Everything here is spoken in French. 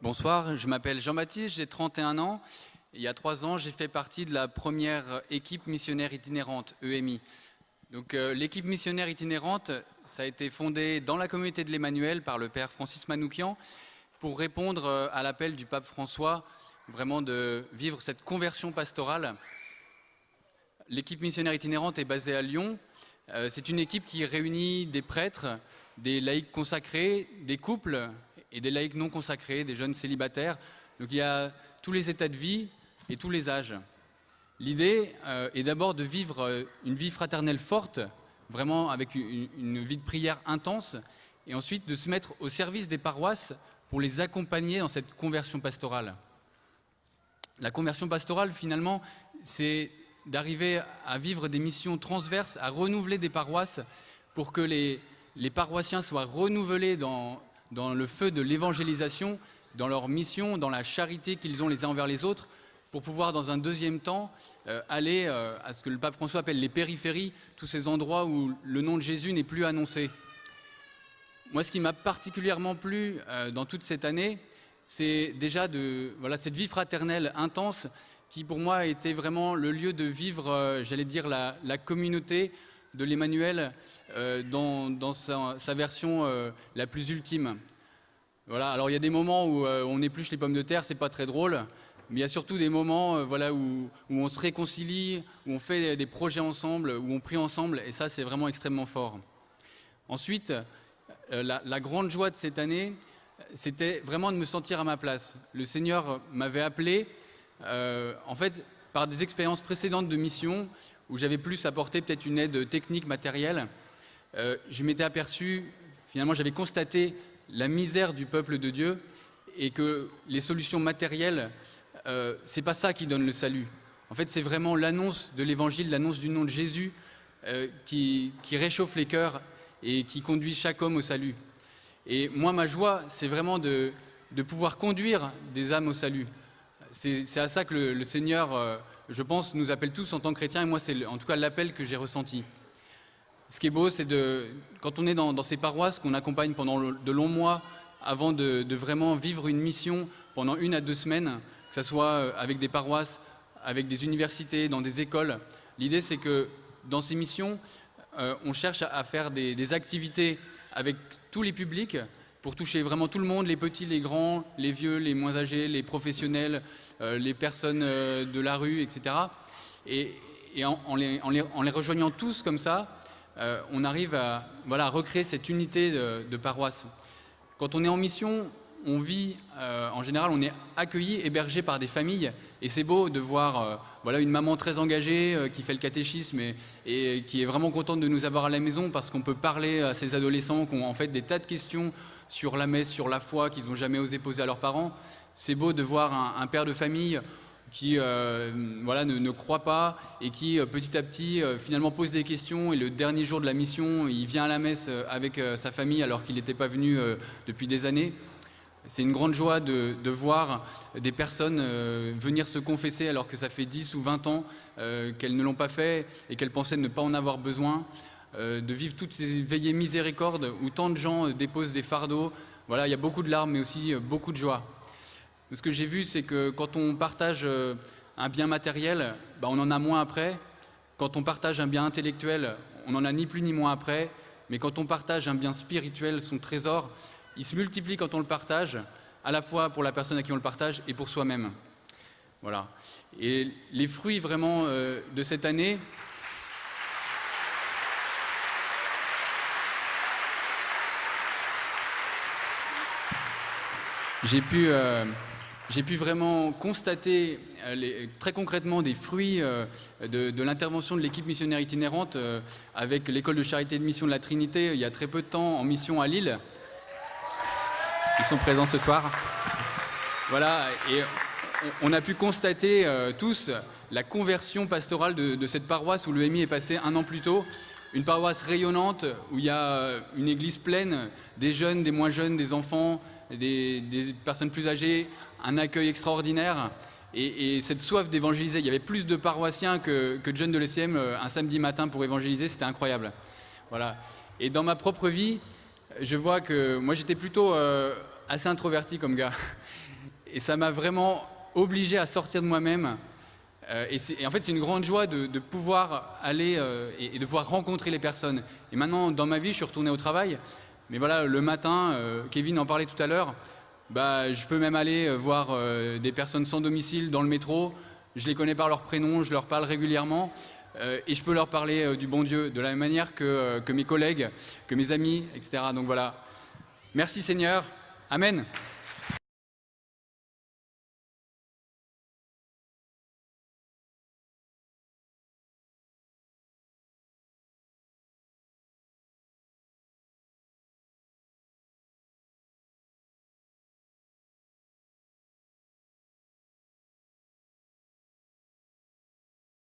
Bonsoir, je m'appelle Jean-Baptiste, j'ai 31 ans. Il y a 3 ans, j'ai fait partie de la première équipe missionnaire itinérante, EMI. Donc, l'équipe missionnaire itinérante, ça a été fondé dans la communauté de l'Emmanuel par le père Francis Manoukian pour répondre à l'appel du pape François, vraiment de vivre cette conversion pastorale. L'équipe missionnaire itinérante est basée à Lyon. C'est une équipe qui réunit des prêtres, des laïcs consacrés, des couples et des laïcs non consacrés, des jeunes célibataires. Donc il y a tous les états de vie et tous les âges. L'idée est d'abord de vivre une vie fraternelle forte, vraiment avec une vie de prière intense, et ensuite de se mettre au service des paroisses pour les accompagner dans cette conversion pastorale. La conversion pastorale, finalement, c'est d'arriver à vivre des missions transverses, à renouveler des paroisses pour que les paroissiens soient renouvelés dans le feu de l'évangélisation, dans leur mission, dans la charité qu'ils ont les uns envers les autres, pour pouvoir, dans un deuxième temps, aller à ce que le pape François appelle les périphéries, tous ces endroits où le nom de Jésus n'est plus annoncé. Moi, ce qui m'a particulièrement plu dans toute cette année, c'est déjà cette vie fraternelle intense qui, pour moi, a été vraiment le lieu de vivre, j'allais dire, la communauté de l'Emmanuel dans sa version la plus ultime. Voilà. Alors il y a des moments où on épluche les pommes de terre, c'est pas très drôle, mais il y a surtout des moments où on se réconcilie, où on fait des projets ensemble, où on prie ensemble, et ça c'est vraiment extrêmement fort. Ensuite, la grande joie de cette année, c'était vraiment de me sentir à ma place. Le Seigneur m'avait appelé, en fait, par des expériences précédentes de mission, où j'avais plus apporté peut-être une aide technique, matérielle. Je m'étais aperçu, finalement j'avais constaté la misère du peuple de Dieu et que les solutions matérielles, c'est pas ça qui donne le salut. En fait, c'est vraiment l'annonce de l'évangile, l'annonce du nom de Jésus qui réchauffe les cœurs et qui conduit chaque homme au salut. Et moi, ma joie, c'est vraiment de pouvoir conduire des âmes au salut. C'est à ça que le Seigneur, je pense, nous appelle tous en tant que chrétiens, et moi, c'est en tout cas l'appel que j'ai ressenti. Ce qui est beau, c'est quand on est dans ces paroisses qu'on accompagne pendant de longs mois, avant de vraiment vivre une mission pendant 1 à 2 semaines, que ce soit avec des paroisses, avec des universités, dans des écoles. L'idée, c'est que dans ces missions, on cherche à faire des activités avec tous les publics pour toucher vraiment tout le monde, les petits, les grands, les vieux, les moins âgés, les professionnels, les personnes de la rue, etc. Et en les rejoignant tous comme ça, on arrive à recréer cette unité de paroisse. Quand on est en mission, on vit, en général, on est accueilli, hébergé par des familles, et c'est beau de voir une maman très engagée qui fait le catéchisme et qui est vraiment contente de nous avoir à la maison parce qu'on peut parler à ces adolescents qui ont en fait des tas de questions sur la messe, sur la foi, qu'ils n'ont jamais osé poser à leurs parents. C'est beau de voir un père de famille qui ne croit pas et qui petit à petit finalement pose des questions, et le dernier jour de la mission, il vient à la messe avec sa famille alors qu'il n'était pas venu depuis des années. C'est une grande joie de voir des personnes venir se confesser alors que ça fait 10 ou 20 ans qu'elles ne l'ont pas fait et qu'elles pensaient ne pas en avoir besoin, de vivre toutes ces veillées miséricorde où tant de gens déposent des fardeaux. Voilà, il y a beaucoup de larmes mais aussi beaucoup de joie. Ce que j'ai vu, c'est que quand on partage un bien matériel, on en a moins après. Quand on partage un bien intellectuel, on n'en a ni plus ni moins après. Mais quand on partage un bien spirituel, son trésor, il se multiplie quand on le partage, à la fois pour la personne à qui on le partage et pour soi-même. Voilà. Et les fruits vraiment de cette année, j'ai pu vraiment constater très concrètement des fruits de l'intervention de l'équipe missionnaire itinérante avec l'école de charité et de mission de la Trinité il y a très peu de temps en mission à Lille. Ils sont présents ce soir. Voilà, et on a pu constater tous la conversion pastorale de cette paroisse où l'EMI est passé 1 an plus tôt. Une paroisse rayonnante où il y a une église pleine, des jeunes, des moins jeunes, des enfants, des personnes plus âgées, un accueil extraordinaire et cette soif d'évangéliser. Il y avait plus de paroissiens que de jeunes de l'ECM un samedi matin pour évangéliser, c'était incroyable. Voilà. Et dans ma propre vie, je vois que moi j'étais plutôt assez introverti comme gars. Et ça m'a vraiment obligé à sortir de moi-même. Et en fait, c'est une grande joie de pouvoir aller et de pouvoir rencontrer les personnes. Et maintenant, dans ma vie, je suis retourné au travail. Mais voilà, le matin, Kevin en parlait tout à l'heure, bah, je peux même aller voir des personnes sans domicile dans le métro. Je les connais par leur prénom, je leur parle régulièrement. Et je peux leur parler du bon Dieu, de la même manière que mes collègues, que mes amis, etc. Donc voilà. Merci Seigneur. Amen.